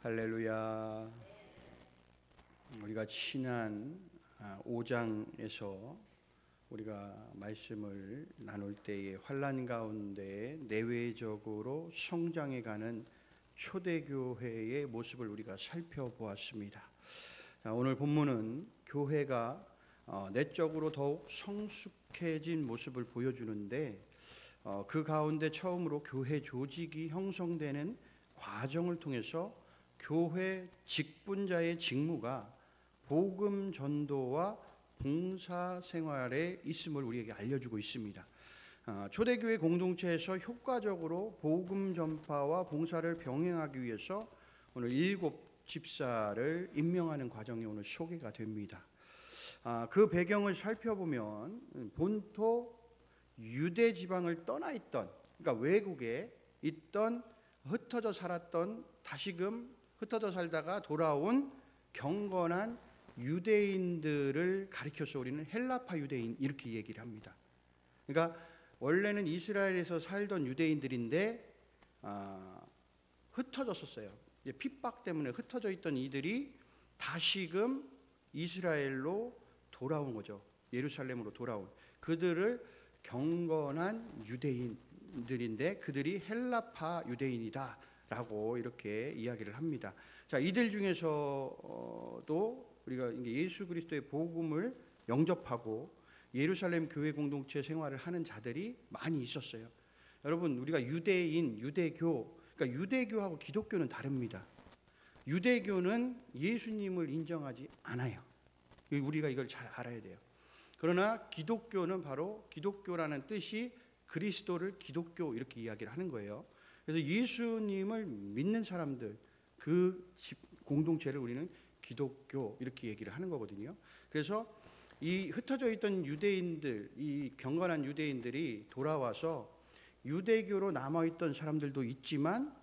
할렐루야. 우리가 지난 5장에서 우리가 말씀을 나눌 때에 환난 가운데 내외적으로 성장해가는 초대교회의 모습을 우리가 살펴보았습니다. 오늘 본문은 교회가 내적으로 더욱 성숙해진 모습을 보여주는데 그 가운데 처음으로 교회 조직이 형성되는 과정을 통해서 교회 직분자의 직무가 복음 전도와 봉사 생활에 있음을 우리에게 알려주고 있습니다. 초대교회 공동체에서 효과적으로 복음 전파와 봉사를 병행하기 위해서 오늘 7 집사를 임명하는 과정이 오늘 소개가 됩니다. 그 배경을 살펴보면 본토 유대 지방을 떠나 있던, 그러니까 외국에 있던 흩어져 살았던, 다시금 흩어져 살다가 돌아온 경건한 유대인들을 가리켜서 우리는 헬라파 유대인 이렇게 얘기를 합니다. 그러니까 원래는 이스라엘에서 살던 유대인들인데 흩어졌었어요. 핍박 때문에 흩어져 있던 이들이 다시금 이스라엘로 돌아온 거죠. 예루살렘으로 돌아온 그들을 경건한 유대인들인데 그들이 헬라파 유대인이다라고 이렇게 이야기를 합니다. 자, 이들 중에서도 우리가 예수 그리스도의 복음을 영접하고 예루살렘 교회 공동체 생활을 하는 자들이 많이 있었어요. 여러분, 우리가 유대인, 유대교, 그러니까 유대교하고 기독교는 다릅니다. 유대교는 예수님을 인정하지 않아요. 우리가 이걸 잘 알아야 돼요. 그러나 기독교는 바로 기독교라는 뜻이 그리스도를 기독교 이렇게 이야기를 하는 거예요. 그래서 예수님을 믿는 사람들, 그 공동체를 우리는 기독교 이렇게 얘기를 하는 거거든요. 그래서 이 흩어져 있던 유대인들, 이 경건한 유대인들이 돌아와서 유대교로 남아있던 사람들도 있지만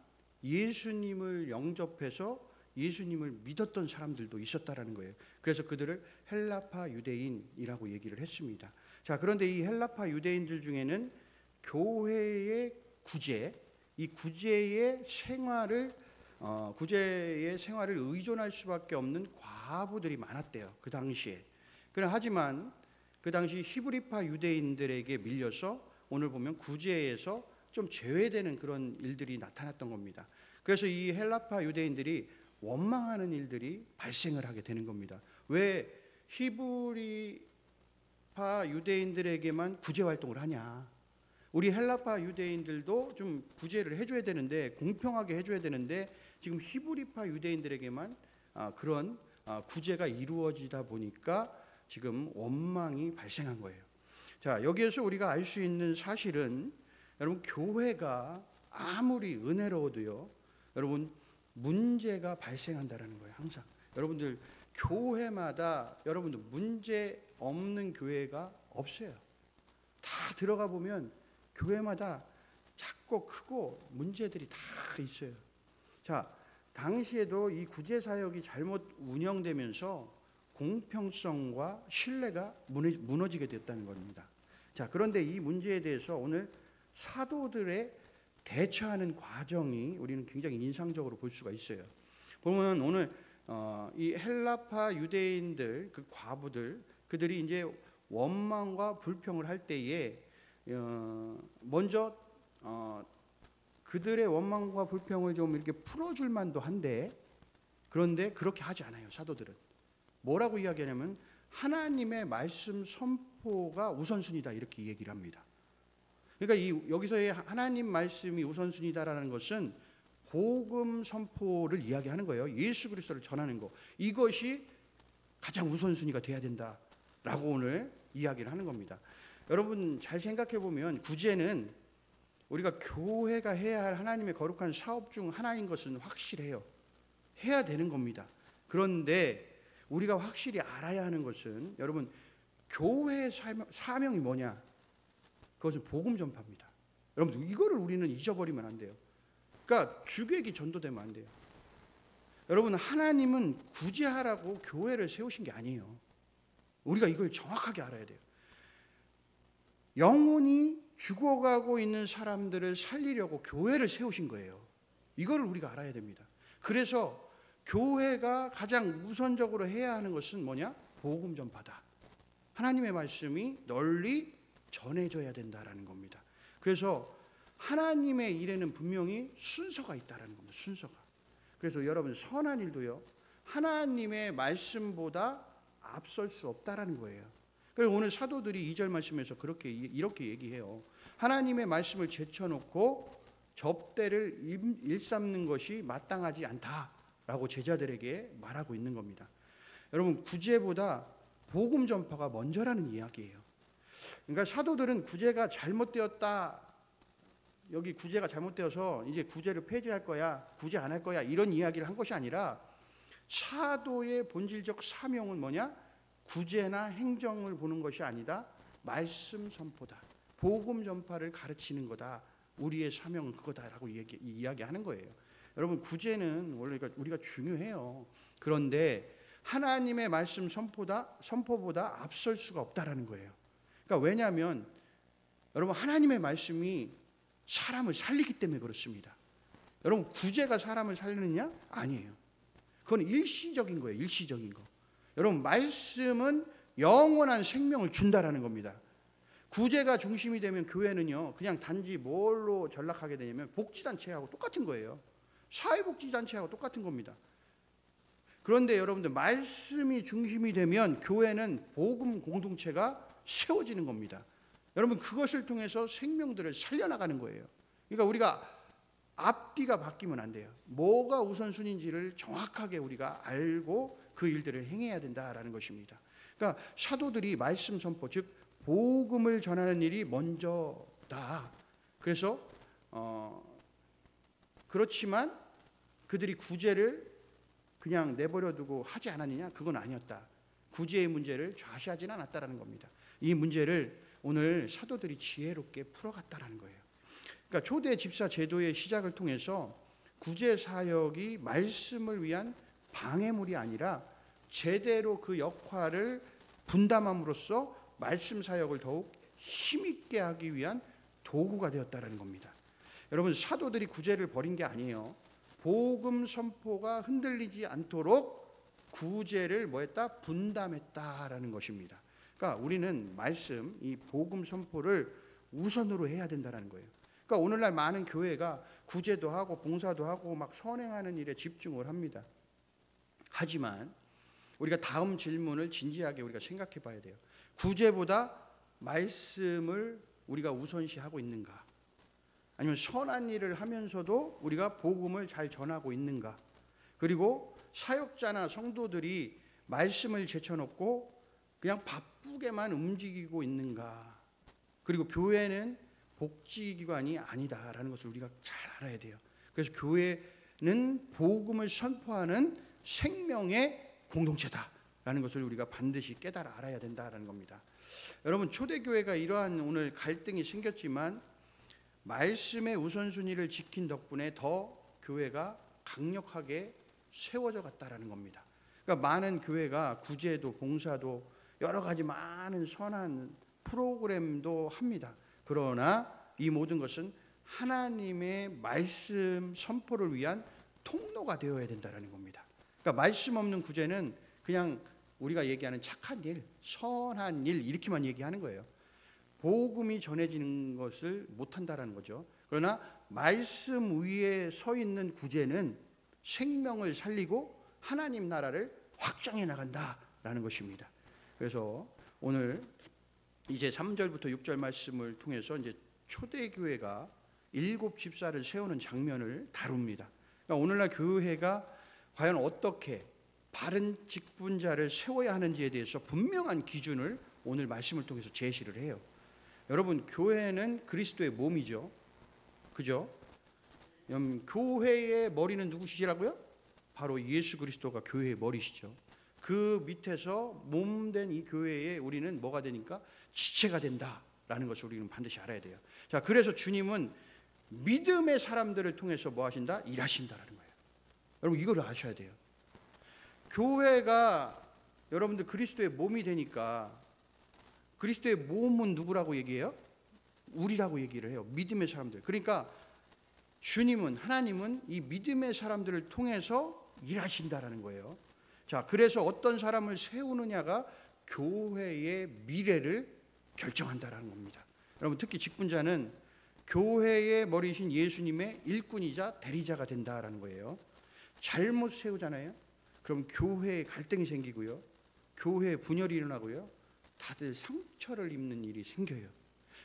예수님을 영접해서 예수님을 믿었던 사람들도 있었다라는 거예요. 그래서 그들을 헬라파 유대인이라고 얘기를 했습니다. 자, 그런데 이 헬라파 유대인들 중에는 교회의 구제, 이 구제의 생활을 의존할 수밖에 없는 과부들이 많았대요. 그 당시에. 하지만 그 당시 히브리파 유대인들에게 밀려서 오늘 보면 구제에서 좀 제외되는 그런 일들이 나타났던 겁니다. 그래서 이 헬라파 유대인들이 원망하는 일들이 발생을 하게 되는 겁니다. 왜 히브리파 유대인들에게만 구제 활동을 하냐? 우리 헬라파 유대인들도 좀 구제를 해줘야 되는데, 공평하게 해줘야 되는데 지금 히브리파 유대인들에게만 그런 구제가 이루어지다 보니까 지금 원망이 발생한 거예요. 자, 여기에서 우리가 알 수 있는 사실은 여러분, 교회가 아무리 은혜로워도요, 여러분, 문제가 발생한다라는 거예요. 항상 여러분들 교회마다 여러분들 문제 없는 교회가 없어요. 다 들어가 보면 교회마다 작고 크고 문제들이 다 있어요. 자, 당시에도 이 구제 사역이 잘못 운영되면서 공평성과 신뢰가 무너지게 됐다는 겁니다. 자, 그런데 이 문제에 대해서 오늘 사도들의 대처하는 과정이 우리는 굉장히 인상적으로 볼 수가 있어요. 보면 오늘 이 헬라파 유대인들, 그 과부들, 그들이 이제 원망과 불평을 할 때에 먼저 그들의 원망과 불평을 좀 이렇게 풀어줄 만도 한데, 그런데 그렇게 하지 않아요. 사도들은 뭐라고 이야기하냐면 하나님의 말씀 선포가 우선순위다 이렇게 얘기를 합니다. 그러니까 여기서의 하나님 말씀이 우선순위다라는 것은 복음 선포를 이야기하는 거예요. 예수 그리스도를 전하는 거, 이것이 가장 우선순위가 돼야 된다라고 오늘 이야기를 하는 겁니다. 여러분 잘 생각해 보면 구제는 우리가 교회가 해야 할 하나님의 거룩한 사업 중 하나인 것은 확실해요. 해야 되는 겁니다. 그런데 우리가 확실히 알아야 하는 것은 여러분, 교회의 사명이 뭐냐? 그것은 복음 전파입니다. 여러분, 이거를 우리는 잊어버리면 안 돼요. 그러니까 주객이 전도되면 안 돼요. 여러분, 하나님은 구제하라고 교회를 세우신 게 아니에요. 우리가 이걸 정확하게 알아야 돼요. 영혼이 죽어가고 있는 사람들을 살리려고 교회를 세우신 거예요. 이거를 우리가 알아야 됩니다. 그래서 교회가 가장 우선적으로 해야 하는 것은 뭐냐? 복음 전파다. 하나님의 말씀이 널리 전해져야 된다라는 겁니다. 그래서 하나님의 일에는 분명히 순서가 있다라는 겁니다. 순서가. 그래서 여러분 선한 일도요, 하나님의 말씀보다 앞설 수 없다라는 거예요. 그래서 오늘 사도들이 2절 말씀에서 이렇게 얘기해요. 하나님의 말씀을 제쳐놓고 접대를 일삼는 것이 마땅하지 않다라고 제자들에게 말하고 있는 겁니다. 여러분 구제보다 복음 전파가 먼저라는 이야기예요. 그러니까 사도들은 구제가 잘못되었다, 여기 구제가 잘못되어서 이제 구제를 폐지할 거야, 구제 안 할 거야, 이런 이야기를 한 것이 아니라 사도의 본질적 사명은 뭐냐? 구제나 행정을 보는 것이 아니다. 말씀 선포다. 복음 전파를 가르치는 거다. 우리의 사명은 그거다라고 이야기하는 거예요. 여러분 구제는 원래 우리가 중요해요. 그런데 하나님의 말씀 선포보다 앞설 수가 없다라는 거예요. 그러니까 왜냐하면 여러분 하나님의 말씀이 사람을 살리기 때문에 그렇습니다. 여러분 구제가 사람을 살리느냐? 아니에요. 그건 일시적인 거예요. 일시적인 거. 여러분 말씀은 영원한 생명을 준다라는 겁니다. 구제가 중심이 되면 교회는요, 그냥 단지 뭘로 전락하게 되냐면 복지단체하고 똑같은 거예요. 사회복지단체하고 똑같은 겁니다. 그런데 여러분들 말씀이 중심이 되면 교회는 복음 공동체가 세워지는 겁니다. 여러분 그것을 통해서 생명들을 살려나가는 거예요. 그러니까 우리가 앞뒤가 바뀌면 안 돼요. 뭐가 우선순위인지를 정확하게 우리가 알고 그 일들을 행해야 된다라는 것입니다. 그러니까 사도들이 말씀 선포, 즉 복음을 전하는 일이 먼저다. 그래서 그렇지만 그들이 구제를 그냥 내버려두고 하지 않았느냐? 그건 아니었다. 구제의 문제를 좌시하지는 않았다라는 겁니다. 이 문제를 오늘 사도들이 지혜롭게 풀어갔다라는 거예요. 그러니까 초대 집사 제도의 시작을 통해서 구제 사역이 말씀을 위한 방해물이 아니라 제대로 그 역할을 분담함으로써 말씀 사역을 더욱 힘있게 하기 위한 도구가 되었다라는 겁니다. 여러분 사도들이 구제를 버린 게 아니에요. 복음 선포가 흔들리지 않도록 구제를 뭐했다? 분담했다라는 것입니다. 그러니까 우리는 말씀, 이 복음 선포를 우선으로 해야 된다는 거예요. 그러니까 오늘날 많은 교회가 구제도 하고 봉사도 하고 막 선행하는 일에 집중을 합니다. 하지만 우리가 다음 질문을 진지하게 우리가 생각해 봐야 돼요. 구제보다 말씀을 우리가 우선시하고 있는가? 아니면 선한 일을 하면서도 우리가 복음을 잘 전하고 있는가? 그리고 사역자나 성도들이 말씀을 제쳐놓고 그냥 바쁘게만 움직이고 있는가? 그리고 교회는 복지기관이 아니다라는 것을 우리가 잘 알아야 돼요. 그래서 교회는 복음을 선포하는 생명의 공동체다라는 것을 우리가 반드시 깨달아 알아야 된다라는 겁니다. 여러분 초대교회가 이러한 오늘 갈등이 생겼지만 말씀의 우선순위를 지킨 덕분에 더 교회가 강력하게 세워져 갔다라는 겁니다. 그러니까 많은 교회가 구제도 봉사도 여러 가지 많은 선한 프로그램도 합니다. 그러나 이 모든 것은 하나님의 말씀 선포를 위한 통로가 되어야 된다는 겁니다. 그러니까 말씀 없는 구제는 그냥 우리가 얘기하는 착한 일, 선한 일 이렇게만 얘기하는 거예요. 복음이 전해지는 것을 못한다라는 거죠. 그러나 말씀 위에 서 있는 구제는 생명을 살리고 하나님 나라를 확장해 나간다라는 것입니다. 그래서 오늘 이제 3절부터 6절 말씀을 통해서 이제 초대교회가 7 집사를 세우는 장면을 다룹니다. 그러니까 오늘날 교회가 과연 어떻게 바른 직분자를 세워야 하는지에 대해서 분명한 기준을 오늘 말씀을 통해서 제시를 해요. 여러분 교회는 그리스도의 몸이죠. 그죠? 교회의 머리는 누구시라고요? 바로 예수 그리스도가 교회의 머리시죠. 그 밑에서 몸된 이 교회에 우리는 뭐가 되니까 지체가 된다라는 것을 우리는 반드시 알아야 돼요. 자, 그래서 주님은 믿음의 사람들을 통해서 뭐 하신다? 일하신다라는 거예요. 여러분 이걸 아셔야 돼요. 교회가 여러분들 그리스도의 몸이 되니까 그리스도의 몸은 누구라고 얘기해요? 우리라고 얘기를 해요. 믿음의 사람들. 그러니까 주님은 하나님은 이 믿음의 사람들을 통해서 일하신다라는 거예요. 자, 그래서 어떤 사람을 세우느냐가 교회의 미래를 결정한다라는 겁니다. 여러분, 특히 직분자는 교회의 머리이신 예수님의 일꾼이자 대리자가 된다라는 거예요. 잘못 세우잖아요. 그럼 교회에 갈등이 생기고요. 교회에 분열이 일어나고요. 다들 상처를 입는 일이 생겨요.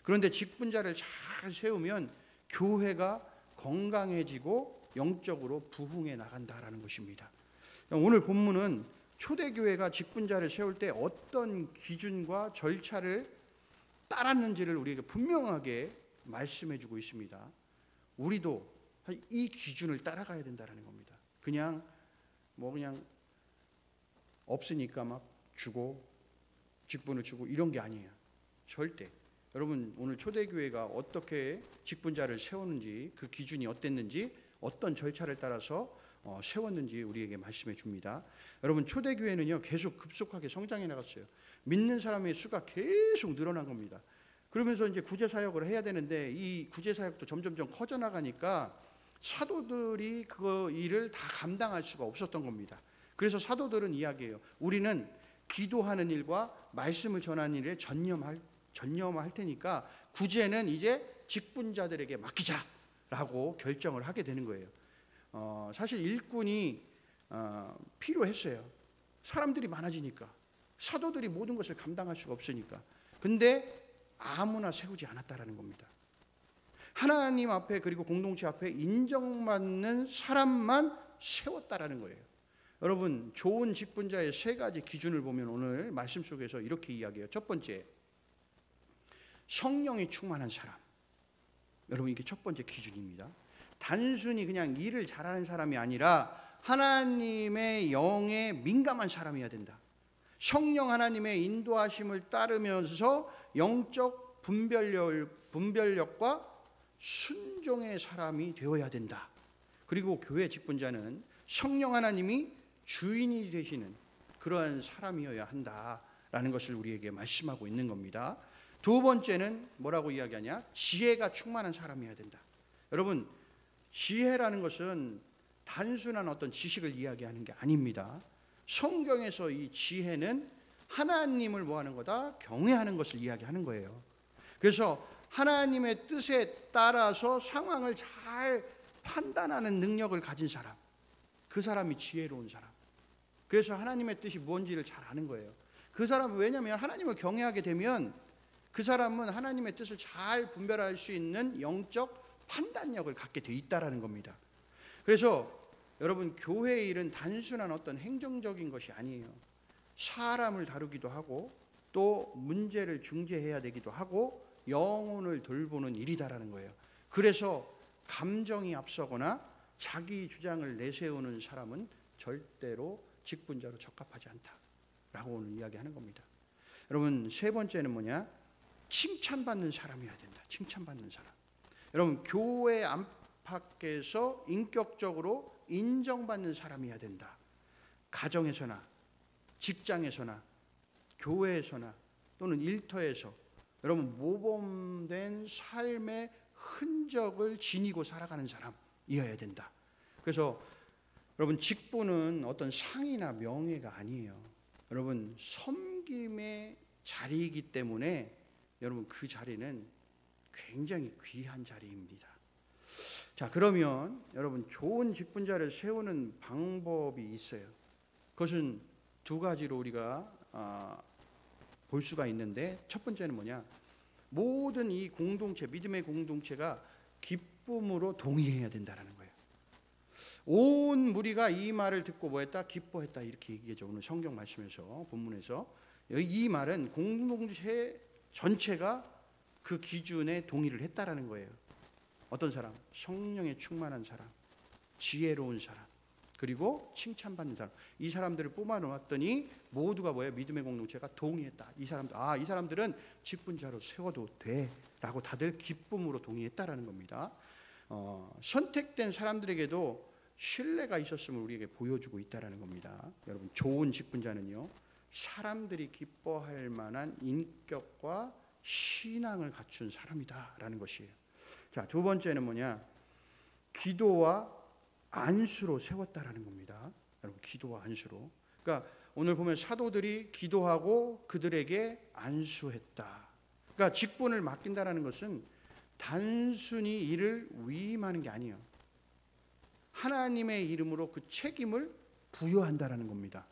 그런데 직분자를 잘 세우면 교회가 건강해지고 영적으로 부흥해 나간다라는 것입니다. 오늘 본문은 초대교회가 직분자를 세울 때 어떤 기준과 절차를 따랐는지를 우리에게 분명하게 말씀해 주고 있습니다. 우리도 이 기준을 따라가야 된다는 겁니다. 그냥 없으니까 막 주고 직분을 주고 이런 게 아니에요. 절대. 여러분, 오늘 초대교회가 어떻게 직분자를 세우는지, 그 기준이 어땠는지, 어떤 절차를 따라서 세웠는지 우리에게 말씀해 줍니다. 여러분, 초대교회는요 계속 급속하게 성장해 나갔어요. 믿는 사람의 수가 계속 늘어난 겁니다. 그러면서 이제 구제사역을 해야 되는데 이 구제사역도 점점점 커져 나가니까 사도들이 그 일을 다 감당할 수가 없었던 겁니다. 그래서 사도들은 이야기해요. 우리는 기도하는 일과 말씀을 전하는 일에 전념할 테니까 구제는 이제 직분자들에게 맡기자라고 결정을 하게 되는 거예요. 사실 일꾼이 필요했어요. 사람들이 많아지니까, 사도들이 모든 것을 감당할 수가 없으니까. 근데 아무나 세우지 않았다라는 겁니다. 하나님 앞에, 그리고 공동체 앞에 인정받는 사람만 세웠다라는 거예요. 여러분, 좋은 직분자의 세 가지 기준을 보면 오늘 말씀 속에서 이렇게 이야기해요. 첫 번째, 성령이 충만한 사람. 여러분, 이게 첫 번째 기준입니다. 단순히 그냥 일을 잘하는 사람이 아니라 하나님의 영에 민감한 사람이어야 된다. 성령 하나님의 인도하심을 따르면서 영적 분별력과 순종의 사람이 되어야 된다. 그리고 교회 직분자는 성령 하나님이 주인이 되시는 그러한 사람이어야 한다라는 것을 우리에게 말씀하고 있는 겁니다. 두 번째는 뭐라고 이야기하냐? 지혜가 충만한 사람이어야 된다. 여러분, 지혜라는 것은 단순한 어떤 지식을 이야기하는 게 아닙니다. 성경에서 이 지혜는 하나님을 뭐하는 거다? 경외하는 것을 이야기하는 거예요. 그래서 하나님의 뜻에 따라서 상황을 잘 판단하는 능력을 가진 사람, 그 사람이 지혜로운 사람. 그래서 하나님의 뜻이 뭔지를 잘 아는 거예요. 그 사람은, 왜냐하면 하나님을 경외하게 되면 그 사람은 하나님의 뜻을 잘 분별할 수 있는 영적 판단력을 갖게 돼 있다라는 겁니다. 그래서 여러분, 교회의 일은 단순한 어떤 행정적인 것이 아니에요. 사람을 다루기도 하고 또 문제를 중재해야 되기도 하고 영혼을 돌보는 일이다라는 거예요. 그래서 감정이 앞서거나 자기 주장을 내세우는 사람은 절대로 직분자로 적합하지 않다라고 오늘 이야기하는 겁니다. 여러분, 세 번째는 뭐냐? 칭찬받는 사람이어야 된다. 칭찬받는 사람. 여러분, 교회 안팎에서 인격적으로 인정받는 사람이어야 된다. 가정에서나 직장에서나 교회에서나 또는 일터에서 여러분, 모범된 삶의 흔적을 지니고 살아가는 사람이어야 된다. 그래서 여러분, 직분은 어떤 상이나 명예가 아니에요. 여러분, 섬김의 자리이기 때문에 여러분, 그 자리는 굉장히 귀한 자리입니다. 자, 그러면 여러분, 좋은 직분자를 세우는 방법이 있어요. 그것은 두 가지로 우리가 볼 수가 있는데, 첫 번째는 뭐냐? 모든 이 공동체, 믿음의 공동체가 기쁨으로 동의해야 된다는 거예요. 온 무리가 이 말을 듣고 뭐했다? 기뻐했다. 이렇게 얘기하죠. 오늘 성경 말씀에서, 본문에서. 이 말은 공동체 전체가 그 기준에 동의를 했다라는 거예요. 어떤 사람? 성령에 충만한 사람, 지혜로운 사람, 그리고 칭찬받는 사람. 이 사람들을 뽑아놓았더니 모두가 뭐예요? 믿음의 공동체가 동의했다. 이 사람들은 직분자로 세워도 돼라고 다들 기쁨으로 동의했다라는 겁니다. 선택된 사람들에게도 신뢰가 있었음을 우리에게 보여주고 있다라는 겁니다. 여러분, 좋은 직분자는요, 사람들이 기뻐할 만한 인격과 신앙을 갖춘 사람이다라는 것이에요. 자, 두 번째는 뭐냐? 기도와 안수로 세웠다라는 겁니다. 여러분, 기도와 안수로. 그러니까 오늘 보면 사도들이 기도하고 그들에게 안수했다. 그러니까 직분을 맡긴다라는 것은 단순히 이를 위임하는 게 아니에요. 하나님의 이름으로 그 책임을 부여한다라는 겁니다.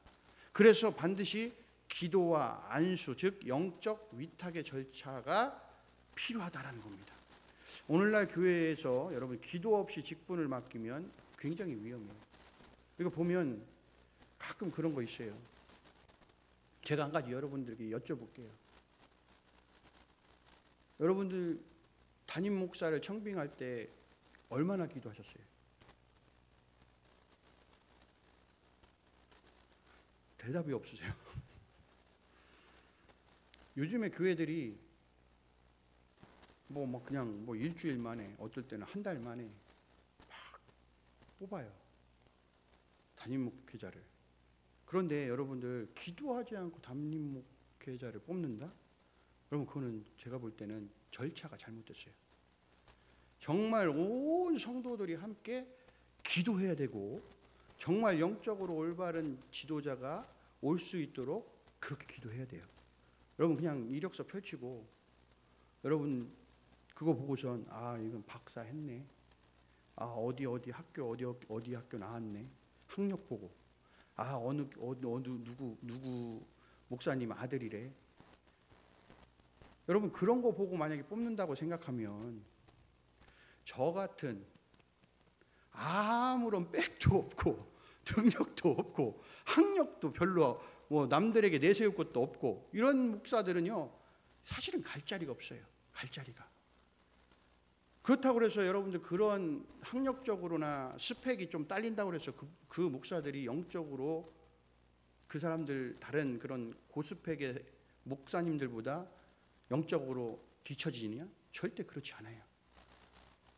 그래서 반드시 기도와 안수, 즉 영적 위탁의 절차가 필요하다라는 겁니다. 오늘날 교회에서 여러분 기도 없이 직분을 맡기면 굉장히 위험해요. 이거 보면 가끔 그런 거 있어요. 제가 한 가지 여러분들에게 여쭤볼게요. 여러분들 담임 목사를 청빙할 때 얼마나 기도하셨어요? 대답이 없으세요. 요즘에 교회들이 그냥 일주일 만에, 어떨 때는 한 달 만에 막 뽑아요. 담임 목회자를. 그런데 여러분들 기도하지 않고 담임 목회자를 뽑는다? 여러분, 그거는 제가 볼 때는 절차가 잘못됐어요. 정말 온 성도들이 함께 기도해야 되고, 정말 영적으로 올바른 지도자가 올 수 있도록 그렇게 기도해야 돼요. 여러분, 그냥 이력서 펼치고 여러분 그거 보고선 이건 박사 했네, 어디 학교 어디 학교 나왔네, 학력 보고 어느 누구 목사님 아들이래. 여러분, 그런 거 보고 만약에 뽑는다고 생각하면 저 같은 아무런 백도 없고 능력도 없고 학력도 별로 남들에게 내세울 것도 없고 이런 목사들은요, 사실은 갈 자리가 없어요. 갈 자리가. 그렇다고 해서 여러분들 그런 학력적으로나 스펙이 좀 딸린다고 해서 그 목사들이 영적으로 그 사람들 다른 그런 고스펙의 목사님들보다 영적으로 뒤처지느냐? 절대 그렇지 않아요.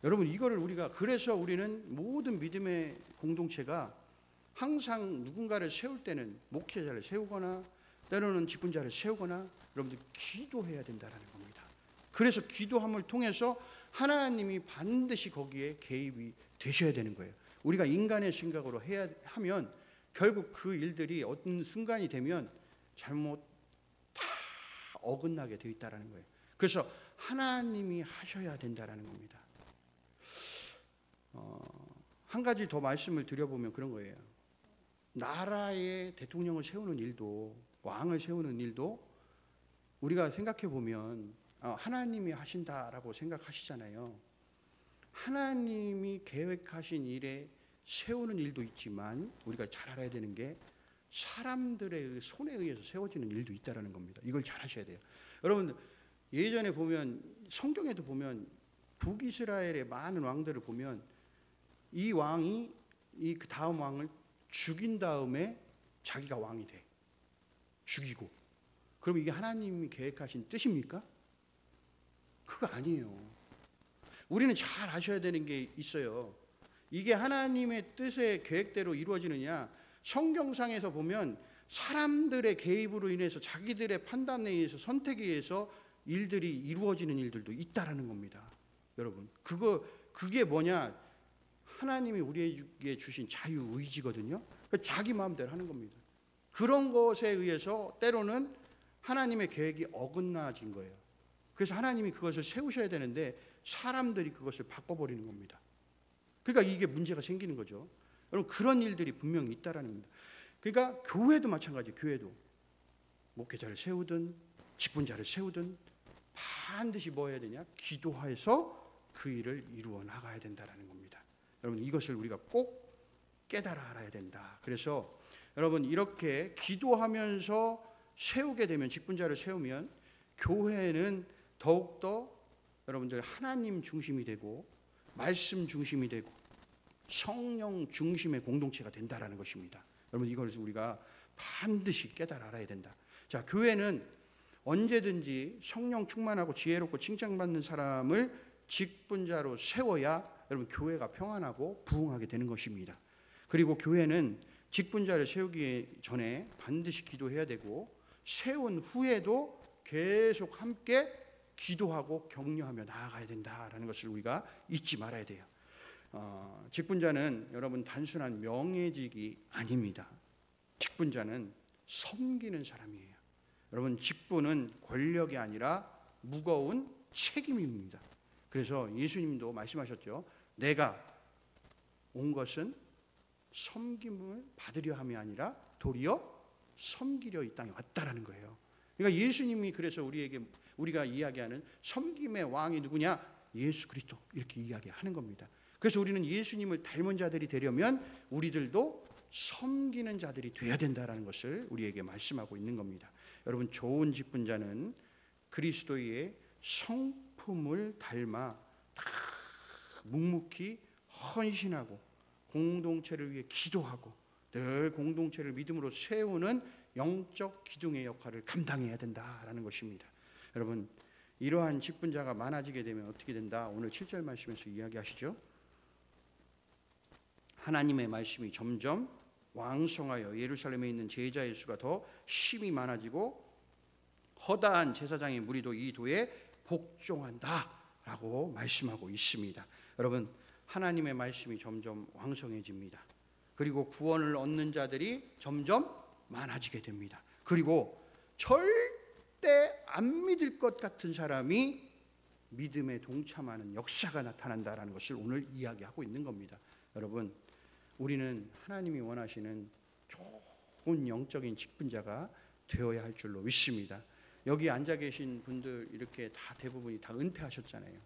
여러분, 이거를 그래서 우리는 모든 믿음의 공동체가 항상 누군가를 세울 때는 목회자를 세우거나 때로는 직분자를 세우거나 여러분들 기도해야 된다는 겁니다. 그래서 기도함을 통해서 하나님이 반드시 거기에 개입이 되셔야 되는 거예요. 우리가 인간의 생각으로 하면 결국 그 일들이 어떤 순간이 되면 잘못 다 어긋나게 되어 있다는 거예요. 그래서 하나님이 하셔야 된다는 겁니다. 한 가지 더 말씀을 드려보면 그런 거예요. 나라의 대통령을 세우는 일도, 왕을 세우는 일도 우리가 생각해 보면 하나님이 하신다라고 생각하시잖아요. 하나님이 계획하신 일에 세우는 일도 있지만 우리가 잘 알아야 되는 게 사람들의 손에 의해서 세워지는 일도 있다라는 겁니다. 이걸 잘 하셔야 돼요. 여러분, 예전에 보면 성경에도 보면 북이스라엘의 많은 왕들을 보면 이 왕이 그 다음 왕을 죽인 다음에 자기가 왕이 돼. 죽이고. 그럼 이게 하나님이 계획하신 뜻입니까? 그거 아니에요. 우리는 잘 아셔야 되는 게 있어요. 이게 하나님의 뜻의 계획대로 이루어지느냐? 성경상에서 보면 사람들의 개입으로 인해서 자기들의 판단에 의해서 선택에 의해서 일들이 이루어지는 일들도 있다라는 겁니다. 여러분, 그게 뭐냐? 하나님이 우리에게 주신 자유의지거든요. 자기 마음대로 하는 겁니다. 그런 것에 의해서 때로는 하나님의 계획이 어긋나진 거예요. 그래서 하나님이 그것을 세우셔야 되는데 사람들이 그것을 바꿔버리는 겁니다. 그러니까 이게 문제가 생기는 거죠. 여러분, 그런 일들이 분명히 있다라는 겁니다. 그러니까 교회도 마찬가지예요. 교회도 목회자를 세우든 직분자를 세우든 반드시 뭐 해야 되냐? 기도해서 그 일을 이루어 나가야 된다라는 겁니다. 여러분, 이것을 우리가 꼭 깨달아 알아야 된다. 그래서 여러분, 이렇게 기도하면서 세우게 되면, 직분자를 세우면 교회는 더욱더 여러분들 하나님 중심이 되고 말씀 중심이 되고 성령 중심의 공동체가 된다라는 것입니다. 여러분, 이것을 우리가 반드시 깨달아 알아야 된다. 자, 교회는 언제든지 성령 충만하고 지혜롭고 칭찬받는 사람을 직분자로 세워야 여러분 교회가 평안하고 부흥하게 되는 것입니다. 그리고 교회는 직분자를 세우기 전에 반드시 기도해야 되고 세운 후에도 계속 함께 기도하고 격려하며 나아가야 된다라는 것을 우리가 잊지 말아야 돼요. 직분자는 여러분 단순한 명예직이 아닙니다. 직분자는 섬기는 사람이에요. 여러분 직분은 권력이 아니라 무거운 책임입니다. 그래서 예수님도 말씀하셨죠. 내가 온 것은 섬김을 받으려 함이 아니라 도리어 섬기려 이 땅에 왔다라는 거예요. 그러니까 예수님이 그래서 우리가 이야기하는 섬김의 왕이 누구냐? 예수 그리스도 이렇게 이야기하는 겁니다. 그래서 우리는 예수님을 닮은 자들이 되려면 우리들도 섬기는 자들이 돼야 된다라는 것을 우리에게 말씀하고 있는 겁니다. 여러분 좋은 직분자는 그리스도의 성품을 닮아 묵묵히 헌신하고 공동체를 위해 기도하고 늘 공동체를 믿음으로 세우는 영적 기둥의 역할을 감당해야 된다라는 것입니다. 여러분 이러한 직분자가 많아지게 되면 어떻게 된다? 오늘 7절 말씀에서 이야기하시죠. 하나님의 말씀이 점점 왕성하여 예루살렘에 있는 제자의 수가 더 힘이 많아지고 허다한 제사장의 무리도 이 도에 복종한다라고 말씀하고 있습니다. 여러분 하나님의 말씀이 점점 왕성해집니다. 그리고 구원을 얻는 자들이 점점 많아지게 됩니다. 그리고 절대 안 믿을 것 같은 사람이 믿음에 동참하는 역사가 나타난다라는 것을 오늘 이야기하고 있는 겁니다. 여러분 우리는 하나님이 원하시는 좋은 영적인 직분자가 되어야 할 줄로 믿습니다. 여기 앉아 계신 분들 이렇게 다 대부분이 다 은퇴하셨잖아요.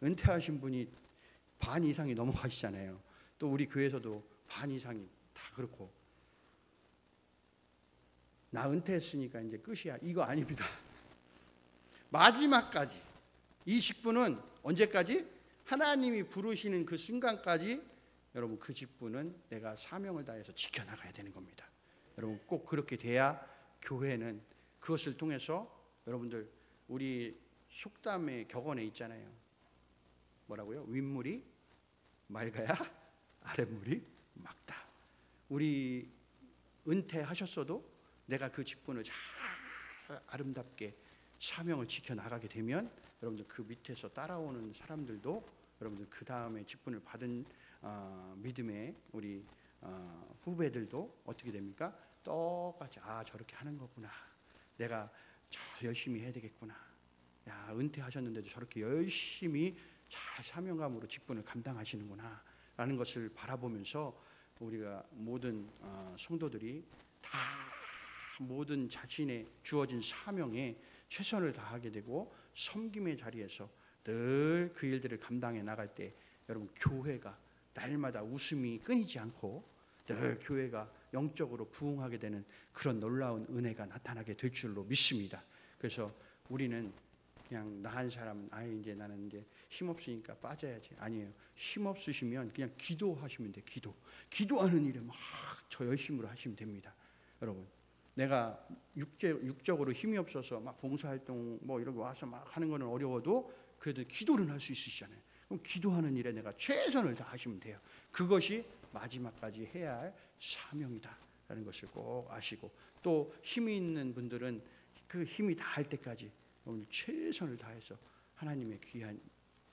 은퇴하신 분이 반 이상이 넘어가시잖아요. 또 우리 교회에서도 반 이상이 다 그렇고 나 은퇴했으니까 이제 끝이야. 이거 아닙니다. 마지막까지 이 직분은 언제까지? 하나님이 부르시는 그 순간까지 여러분 그 직분은 내가 사명을 다해서 지켜나가야 되는 겁니다. 여러분 꼭 그렇게 돼야 교회는 그것을 통해서 여러분들 우리 속담의 격언에 있잖아요. 뭐라고요? 윗물이 맑아야 아랫물이 맑다. 우리 은퇴하셨어도 내가 그 직분을 잘 아름답게 사명을 지켜나가게 되면 여러분들 그 밑에서 따라오는 사람들도 여러분들 그 다음에 직분을 받은 믿음의 우리 후배들도 어떻게 됩니까? 똑같이 저렇게 하는 거구나. 내가 열심히 해야 되겠구나. 야 은퇴하셨는데도 저렇게 열심히 잘 사명감으로 직분을 감당하시는구나 라는 것을 바라보면서 우리가 모든 성도들이 다 모든 자신의 주어진 사명에 최선을 다하게 되고 섬김의 자리에서 늘 그 일들을 감당해 나갈 때 여러분 교회가 날마다 웃음이 끊이지 않고 늘 교회가 영적으로 부흥하게 되는 그런 놀라운 은혜가 나타나게 될 줄로 믿습니다. 그래서 우리는 그냥 나 한 사람은 이제 나는 이제 힘없으니까 빠져야지. 아니에요. 힘없으시면 그냥 기도하시면 돼요. 기도하는 일에 막 저 열심으로 하시면 됩니다. 여러분 내가 육적으로 힘이 없어서 막 봉사활동 뭐 이런 거 와서 막 하는 거는 어려워도 그래도 기도는 할 수 있으시잖아요. 그럼 기도하는 일에 내가 최선을 다하시면 돼요. 그것이 마지막까지 해야 할 사명이다라는 것을 꼭 아시고 또 힘이 있는 분들은 그 힘이 다할 때까지 오늘 최선을 다해서 하나님의 귀한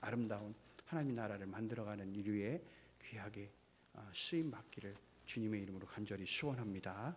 아름다운 하나님의 나라를 만들어가는 일 위에 귀하게 쓰임 받기를 주님의 이름으로 간절히 소원합니다.